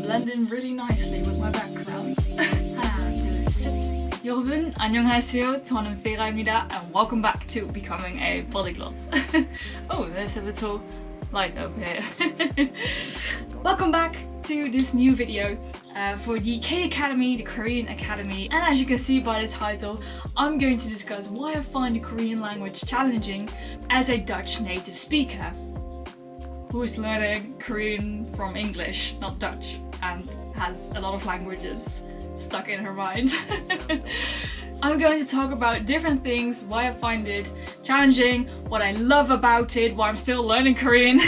blend in really nicely with my background. 여러분, 안녕하세요. 저는 Vera입니다, and welcome back to Becoming a Polyglot. Oh, there's a little light over here. Welcome back to this new video for the Kacademy, the Korean Academy. And as you can see by the title, I'm going to discuss why I find the Korean language challenging as a Dutch native speaker who is learning Korean from English, not Dutch, and has a lot of languages stuck in her mind. I'm going to talk about different things, why I find it challenging, what I love about it, why I'm still learning Korean,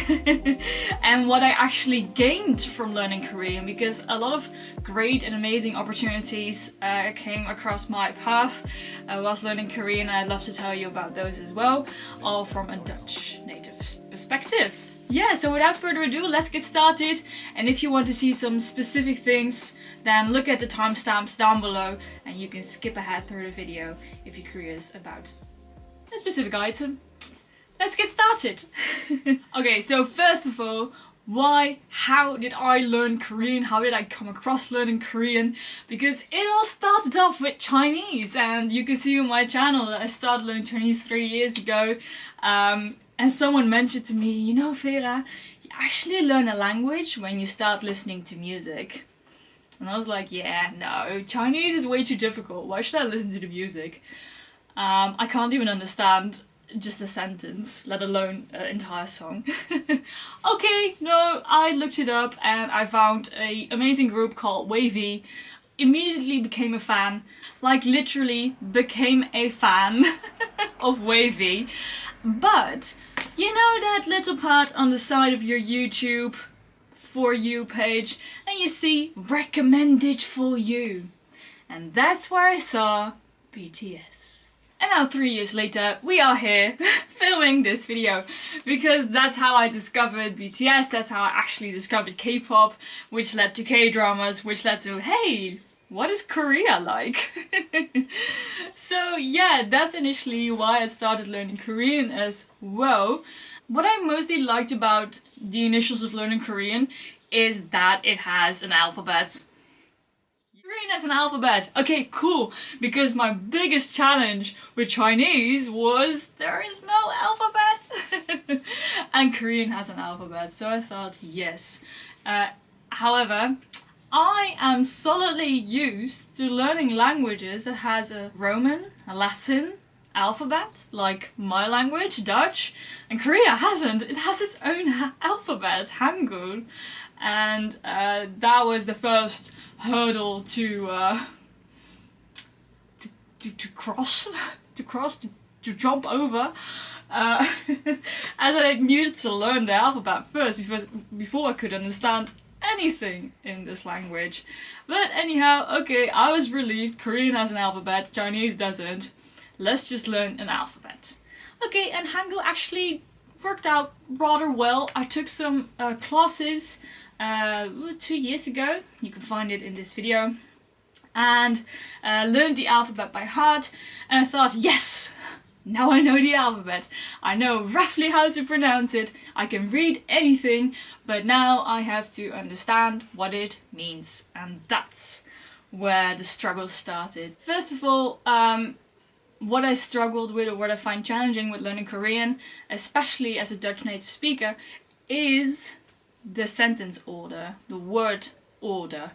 and what I actually gained from learning Korean, because a lot of great and amazing opportunities came across my path whilst learning Korean, and I'd love to tell you about those as well, all from a Dutch native perspective. Yeah, so without further ado, let's get started. And if you want to see some specific things, then look at the timestamps down below and you can skip ahead through the video if you're curious about a specific item. Let's get started. Okay, so first of all, how did I learn Korean? How did I come across learning Korean? Because it all started off with Chinese, and you can see on my channel that I started learning Chinese 3 years ago. And someone mentioned to me, you know, Vera, you actually learn a language when you start listening to music. And I was like, yeah, no, Chinese is way too difficult. Why should I listen to the music? I can't even understand just a sentence, let alone an entire song. Okay, no, I looked it up and I found an amazing group called Wavy. Immediately became a fan, like literally became a fan of Wavy. But you know that little part on the side of your YouTube For You page and you see recommended for you, and that's where I saw BTS. And now 3 years later we are here filming this video, because that's how I discovered BTS, that's how I actually discovered K-pop, which led to K-dramas, which led to, hey, what is Korea like? So yeah, that's initially why I started learning Korean as well. What I mostly liked about the initials of learning Korean is that it has an alphabet. Korean has an alphabet. Okay, cool. Because my biggest challenge with Chinese was there is no alphabet. And Korean has an alphabet. So I thought, yes. However, I am solidly used to learning languages that has a Roman, a Latin alphabet, like my language, Dutch, and Korea hasn't. It has its own alphabet, Hangul, and that was the first hurdle to jump over, as I needed to learn the alphabet first before I could understand anything in this language. But anyhow, okay, I was relieved. Korean has an alphabet, Chinese doesn't. Let's just learn an alphabet. Okay, and Hangul actually worked out rather well. I took some classes 2 years ago. You can find it in this video. And learned the alphabet by heart. And I thought, yes! Now I know the alphabet. I know roughly how to pronounce it. I can read anything, but now I have to understand what it means. And that's where the struggle started. First of all, what I struggled with, or what I find challenging with learning Korean, especially as a Dutch native speaker, is the sentence order, the word order.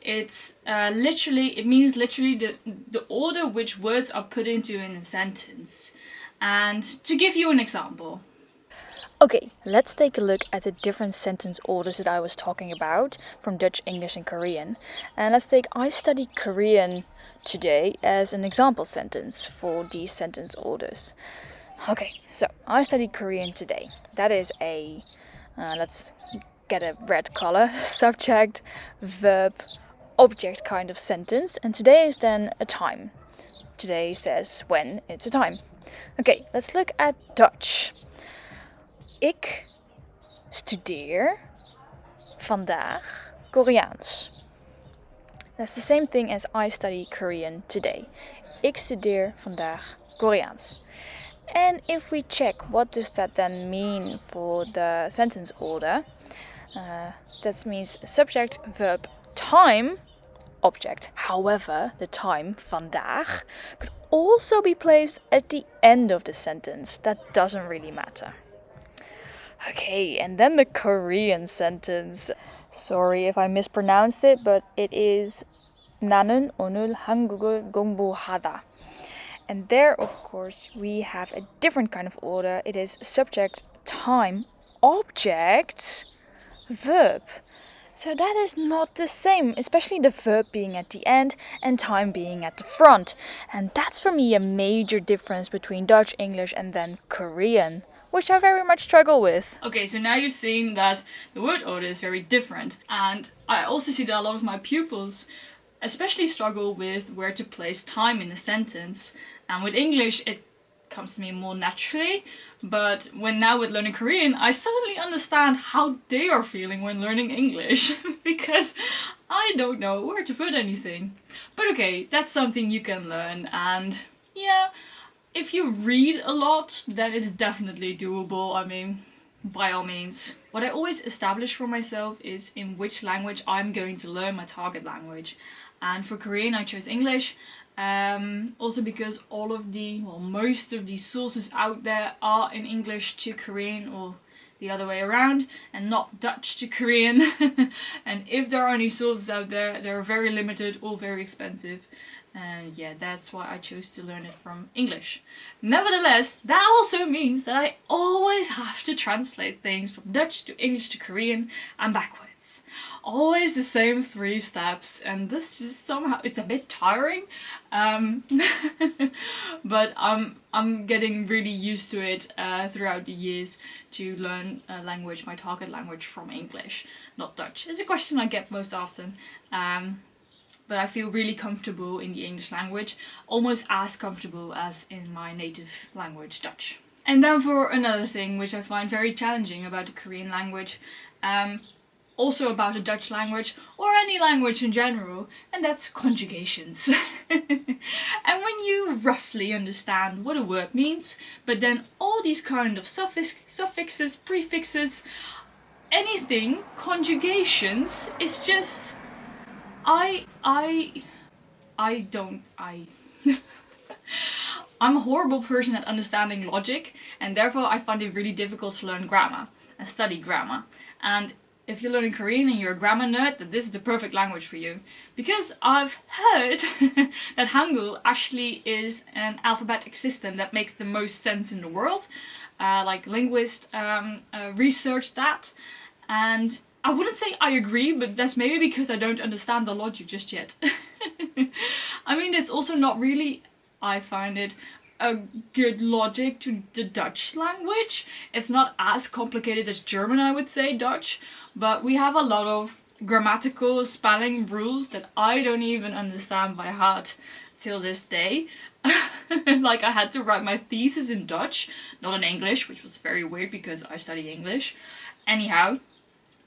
It's it means literally the order which words are put into in a sentence. And to give you an example. Okay, let's take a look at the different sentence orders that I was talking about from Dutch, English and Korean. And let's take I study Korean today as an example sentence for these sentence orders. Okay, so I study Korean today. That is a, let's get a red color, subject, verb, object kind of sentence, and today is then a time. Today says when it's a time. Okay, let's look at Dutch. Ik studeer vandaag Koreaans. That's the same thing as I study Korean today. Ik studeer vandaag Koreaans. And if we check what does that then mean for the sentence order, That means subject, verb, time, object. However, the time, vandaag, could also be placed at the end of the sentence. That doesn't really matter. Okay, and then the Korean sentence. Sorry if I mispronounced it, but it is 나는 오늘 한국을 공부하다. And there, of course, we have a different kind of order. It is subject, time, object, verb. So that is not the same, especially the verb being at the end and time being at the front. And that's for me a major difference between Dutch, English, and then Korean, which I very much struggle with. Okay, so now you've seen that the word order is very different. And I also see that a lot of my pupils especially struggle with where to place time in a sentence. And with English, it comes to me more naturally. But now with learning Korean, I suddenly understand how they are feeling when learning English. Because I don't know where to put anything. But okay, that's something you can learn. And yeah, if you read a lot, that is definitely doable. I mean, by all means. What I always establish for myself is in which language I'm going to learn my target language. And for Korean I chose English, also because most of the sources out there are in English to Korean or the other way around, and not Dutch to Korean. And if there are any sources out there, they're very limited or very expensive. And yeah, that's why I chose to learn it from English. Nevertheless, that also means that I always have to translate things from Dutch to English to Korean and backwards. Always the same 3 steps, and this is somehow, it's a bit tiring. But I'm getting really used to it throughout the years to learn a language, my target language, from English, not Dutch. It's a question I get most often. But I feel really comfortable in the English language, almost as comfortable as in my native language, Dutch. And then for another thing which I find very challenging about the Korean language, also about the Dutch language, or any language in general, and that's conjugations. And when you roughly understand what a word means, but then all these kind of suffixes, prefixes, anything, conjugations, is just... I'm a horrible person at understanding logic, and therefore I find it really difficult to learn grammar and study grammar. And if you're learning Korean and you're a grammar nerd, then this is the perfect language for you. Because I've heard that Hangul actually is an alphabetic system that makes the most sense in the world. Like linguists researched that, and I wouldn't say I agree, but that's maybe because I don't understand the logic just yet. I mean, it's also not really, I find it, a good logic to the Dutch language. It's not as complicated as German, I would say, Dutch, but we have a lot of grammatical spelling rules that I don't even understand by heart till this day. Like, I had to write my thesis in Dutch, not in English, which was very weird because I study English. Anyhow,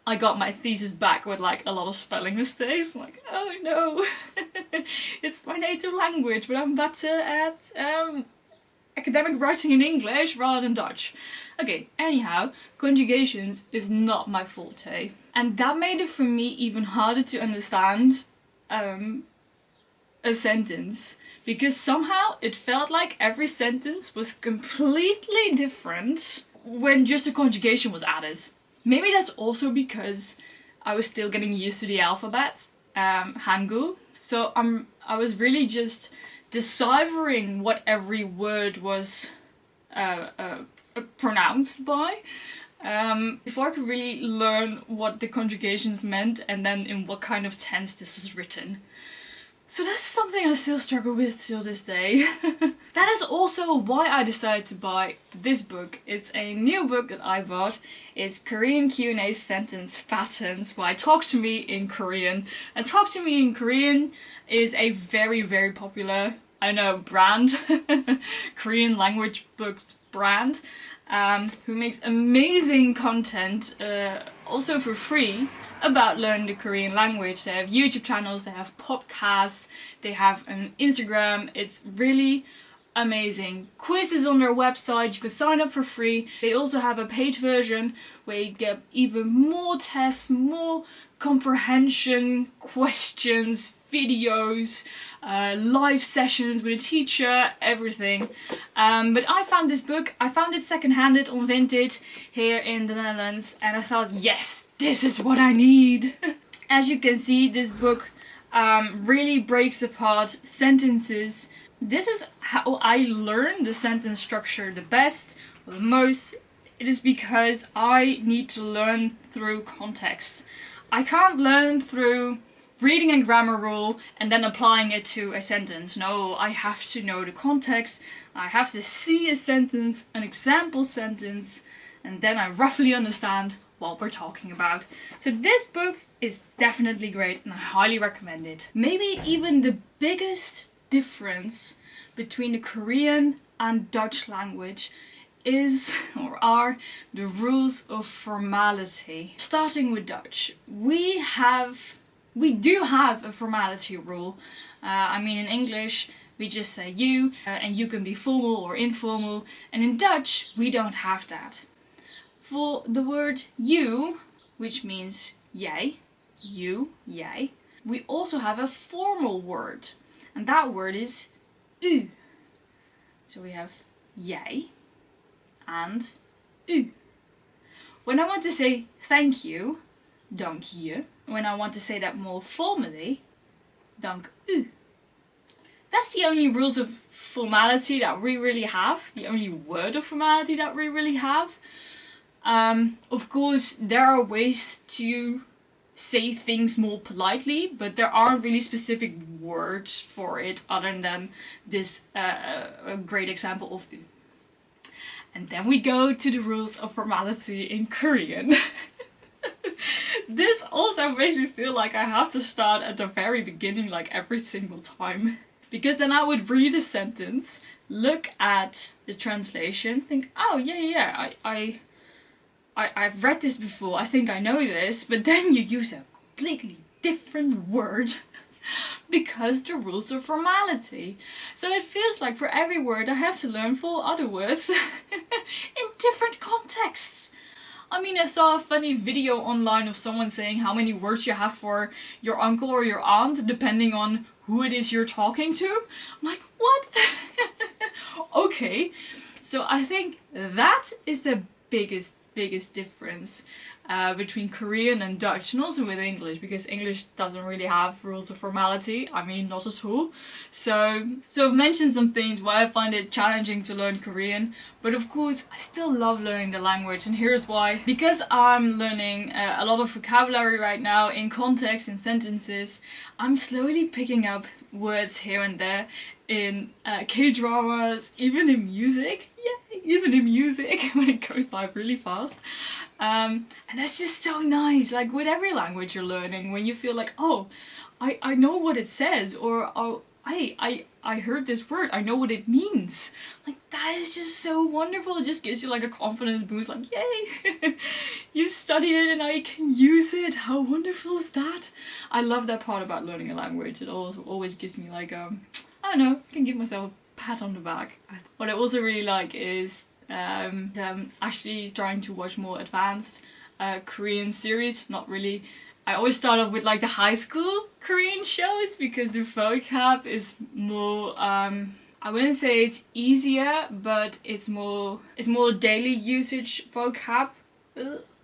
I got my thesis back with like a lot of spelling mistakes. I'm like, oh no, it's my native language, but I'm better at academic writing in English rather than Dutch. Okay, anyhow, conjugations is not my forte. And that made it for me even harder to understand a sentence, because somehow it felt like every sentence was completely different when just a conjugation was added. Maybe that's also because I was still getting used to the alphabet, Hangul. So I was really just deciphering what every word was pronounced by, before I could really learn what the conjugations meant and then in what kind of tense this was written. So that's something I still struggle with till this day. That is also why I decided to buy this book. It's a new book that I bought. It's Korean Q&A Sentence Patterns by Talk to Me in Korean. And Talk to Me in Korean is a very, very popular, I know, brand, Korean language books brand, who makes amazing content, also for free, about learning the Korean language. They have YouTube channels, they have podcasts, they have an Instagram. It's really amazing. Quizzes on their website, you can sign up for free. They also have a paid version where you get even more tests, more comprehension questions, videos, live sessions with a teacher, everything. But I found this book, I found it second-handed on Vinted here in the Netherlands, and I thought, yes, this is what I need. As you can see, this book really breaks apart sentences. This is how I learn the sentence structure the best, or the most. It is because I need to learn through context. I can't learn through reading a grammar rule and then applying it to a sentence. No, I have to know the context. I have to see a sentence, an example sentence, and then I roughly understand what we're talking about. So this book is definitely great and I highly recommend it. Maybe even the biggest difference between the Korean and Dutch language is or are the rules of formality. Starting with Dutch, we do have a formality rule. I mean, in English we just say you, and you can be formal or informal, and in Dutch we don't have that. For the word you, which means jij, you, jij, we also have a formal word, and that word is u. So we have jij and u. When I want to say thank you, dank je. When I want to say that more formally, dank u. That's the only rules of formality that we really have, the only word of formality that we really have. Of course, there are ways to say things more politely, but there aren't really specific words for it other than this a great example of u. And then we go to the rules of formality in Korean. This also makes me feel like I have to start at the very beginning, like every single time. Because then I would read a sentence, look at the translation, think, oh yeah, I've read this before, I think I know this, but then you use a completely different word because the rules of formality. So it feels like for every word I have to learn 4 other words in different contexts. I mean, I saw a funny video online of someone saying how many words you have for your uncle or your aunt depending on who it is you're talking to. I'm like, what? Okay, so I think that is the biggest difference between Korean and Dutch, and also with English, because English doesn't really have rules of formality. I mean, not at all. So I've mentioned some things why I find it challenging to learn Korean, but of course I still love learning the language, and here's why. Because I'm learning a lot of vocabulary right now in context, in sentences, I'm slowly picking up words here and there in K-dramas, even in music. Yeah, even in music when it goes by really fast. And that's just so nice. Like with every language you're learning, when you feel like, oh, I know what it says, or oh, I heard this word, I know what it means. Like that is just so wonderful. It just gives you like a confidence boost, like yay, you studied it and now you can use it. How wonderful is that? I love that part about learning a language. It always gives me like I don't know, I can give myself a pat on the back. What I also really like is actually trying to watch more advanced Korean series. Not really. I always start off with like the high school Korean shows because the vocab is more I wouldn't say it's easier, but it's more daily usage vocab.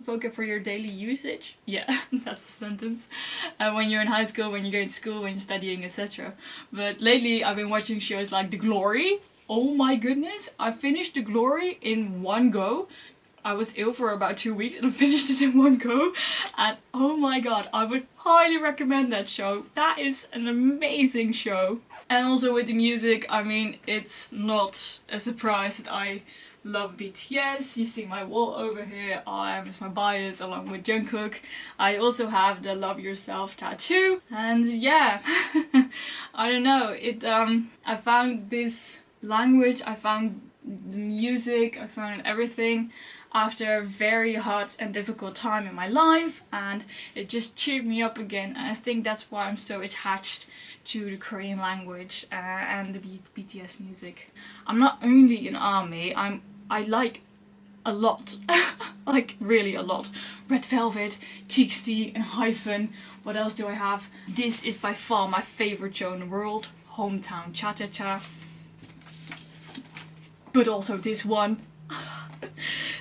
Vocab for your daily usage. Yeah, that's the sentence. When you're in high school, when you're going to school, when you're studying, etc. But lately I've been watching shows like The Glory. Oh my goodness, I finished The Glory in one go. I was ill for about 2 weeks and I finished it in one go. And oh my god, I would highly recommend that show. That is an amazing show. And also with the music, I mean, it's not a surprise that I love BTS. You see my wall over here. It's my bias along with Jungkook. I also have the Love Yourself tattoo. And yeah, I don't know. I found this language, I found the music, I found everything. after a very hard and difficult time in my life, and it just cheered me up again. And I think that's why I'm so attached to the Korean language and the BTS music. I'm not only in ARMY, I like a lot, like really a lot. Red Velvet, TXT and Hyphen. What else do I have? This is by far my favorite show in the world, Hometown Cha-Cha-Cha. But also this one.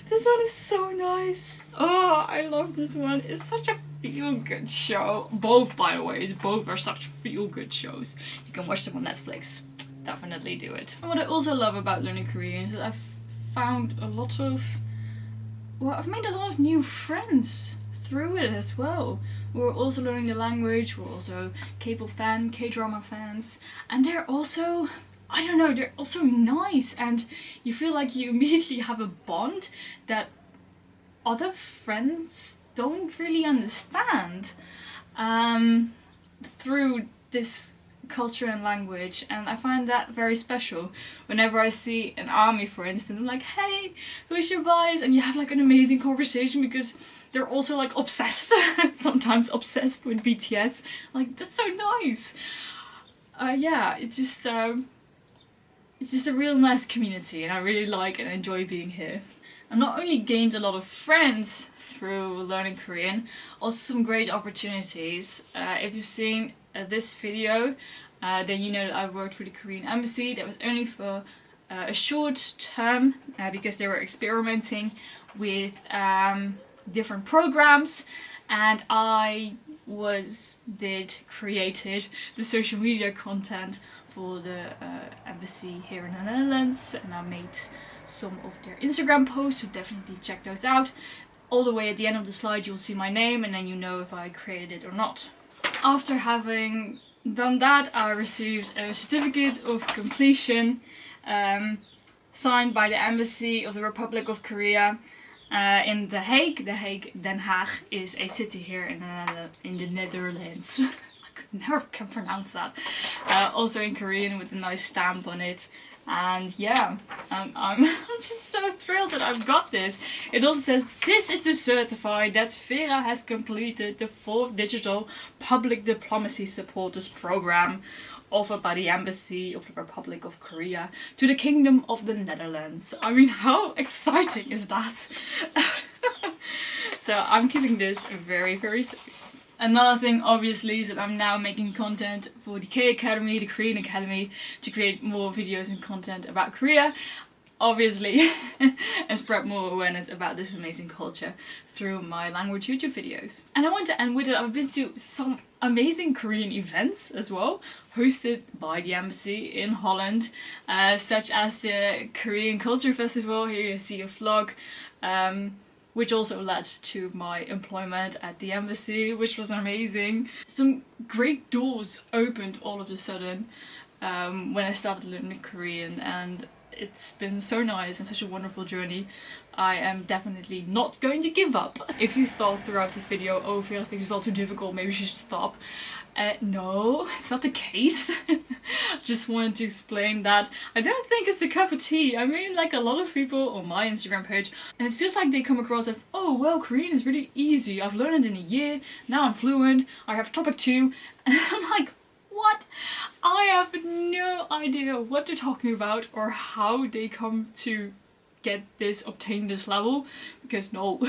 This one is so nice. Oh, I love this one. It's such a feel-good show. Both, by the way, both are such feel-good shows. You can watch them on Netflix. Definitely do it. And what I also love about learning Korean is that I've found a lot of... Well, I've made a lot of new friends through it as well. We're also learning the language. We're also K-pop fans, K-drama fans. And they're also... I don't know, they're also nice, and you feel like you immediately have a bond that other friends don't really understand through this culture and language, and I find that very special. Whenever I see an ARMY, for instance, I'm like, hey, who's your bias? And you have like an amazing conversation because they're also like obsessed, sometimes obsessed with BTS. Like, that's so nice. Yeah, it's just a real nice community, and I really like and enjoy being here. I've not only gained a lot of friends through learning Korean, also some great opportunities. If you've seen this video, then you know that I worked for the Korean embassy. That was only for a short term because they were experimenting with different programs, and I created the social media content for the embassy here in the Netherlands, and I made some of their Instagram posts, so definitely check those out. All the way at the end of the slide you'll see my name, and then you know if I created it or not. After having done that, I received a certificate of completion signed by the Embassy of the Republic of Korea in The Hague. The Hague, Den Haag, is a city here in the Netherlands. Never can pronounce that. Also in Korean with a nice stamp on it, and yeah, I'm just so thrilled that I've got this. It also says, this is to certify that Vera has completed the 4th Digital Public Diplomacy Supporters Program offered by the Embassy of the Republic of Korea to the Kingdom of the Netherlands. I mean, how exciting is that? So I'm keeping this very, very safe. Another thing, obviously, is that I'm now making content for the kacademy, the Korean Academy, to create more videos and content about Korea, obviously, and spread more awareness about this amazing culture through my language YouTube videos. And I want to end with it. I've been to some amazing Korean events as well, hosted by the embassy in Holland, such as the Korean Culture Festival. Here you see a vlog. Which also led to my employment at the embassy, which was amazing. Some great doors opened all of a sudden when I started learning Korean, and it's been so nice and such a wonderful journey. I am definitely not going to give up. If you thought throughout this video, oh, Vera thinks it's all too difficult, maybe you should stop. No, it's not the case. Just wanted to explain that I don't think it's a cup of tea. I mean, like a lot of people on my Instagram page, and it feels like they come across as, oh well, Korean is really easy, I've learned it in a year, now I'm fluent, I have topic 2, and I'm like, what? I have no idea what they're talking about or how they come to obtain this level, because no.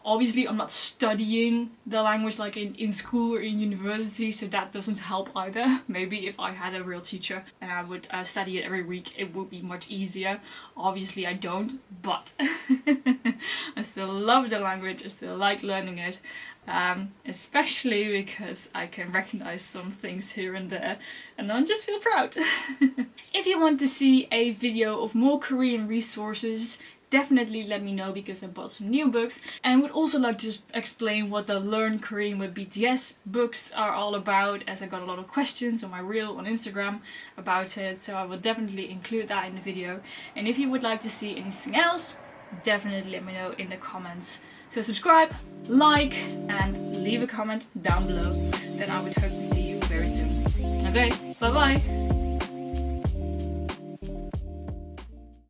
Obviously I'm not studying the language like in school or in university, so that doesn't help either. Maybe if I had a real teacher and I would study it every week, it would be much easier. Obviously I don't, but I still love the language, I still like learning it. Especially because I can recognize some things here and there, and I just feel proud. If you want to see a video of more Korean resources, definitely let me know, because I bought some new books, and I would also like to just explain what the Learn Korean with BTS books are all about, as I got a lot of questions on my reel on Instagram about it, so I will definitely include that in the video. And if you would like to see anything else, definitely let me know in the comments. So subscribe, like, and leave a comment down below. Then I would hope to see you very soon. Okay, bye bye!